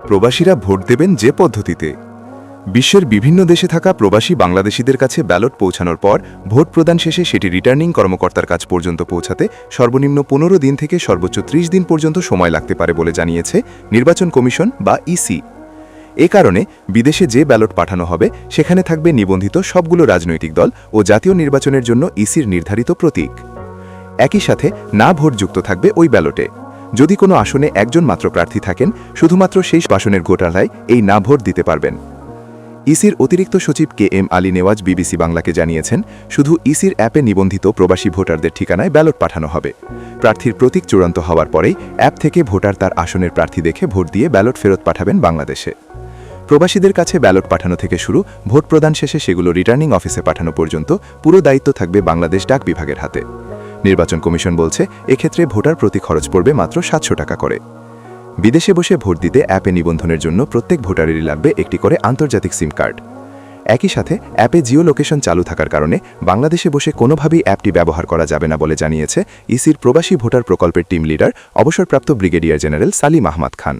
প্রবাসীরা ভোট দেবেন যে পদ্ধতিতে। বিশ্বের বিভিন্ন দেশে থাকা প্রবাসী বাংলাদেশিদের কাছে ব্যালট পৌঁছানোর পর ভোট প্রদান শেষে সেটি রিটার্নিং কর্মকর্তার কাছ পর্যন্ত পৌঁছাতে সর্বনিম্ন 15 দিন থেকে সর্বোচ্চ 30 দিন পর্যন্ত সময় লাগতে পারে বলে জানিয়েছে নির্বাচন কমিশন বা ইসি। এ কারণে বিদেশে যে ব্যালট পাঠানো হবে সেখানে থাকবে নিবন্ধিত সবগুলো রাজনৈতিক দল ও জাতীয় নির্বাচনের জন্য ইসির নির্ধারিত প্রতীক। একই সাথে না ভোট যুক্ত থাকবে ওই ব্যালটে। যদি কোনো আসনে একজন মাত্র প্রার্থী থাকেন, শুধুমাত্র সেই আসনের ভোটাররাই এই না ভোট দিতে পারবেন। ইসির অতিরিক্ত সচিব KM আলী নেওয়াজ BBC বাংলাকে জানিয়েছেন, শুধু ইসির অ্যাপে নিবন্ধিত প্রবাসী ভোটারদের ঠিকানায় ব্যালট পাঠানো হবে। প্রার্থীর প্রতীক চূড়ান্ত হওয়ার পরেই অ্যাপ থেকে ভোটার তার আসনের প্রার্থী দেখে ভোট দিয়ে ব্যালট ফেরত পাঠাবেন বাংলাদেশে। প্রবাসীদের কাছে ব্যালট পাঠানো থেকে শুরু, ভোট প্রদান শেষে সেগুলো রিটার্নিং অফিসে পাঠানো পর্যন্ত পুরো দায়িত্ব থাকবে বাংলাদেশ ডাক বিভাগের হাতে। নির্বাচন কমিশন বলছে, এক্ষেত্রে ভোটার প্রতি খরচ পড়বে মাত্র 700 টাকা করে। বিদেশে বসে ভোট দিতে অ্যাপে নিবন্ধনের জন্য প্রত্যেক ভোটারেরই লাগবে একটি করে আন্তর্জাতিক সিম কার্ড। একই সাথে অ্যাপে জিও লোকেশন চালু থাকার কারণে বাংলাদেশে বসে কোনোভাবেই অ্যাপটি ব্যবহার করা যাবে না বলে জানিয়েছে ইসির প্রবাসী ভোটার প্রকল্পের টিম লিডার অবসরপ্রাপ্ত ব্রিগেডিয়ার জেনারেল সালিম আহমদ খান।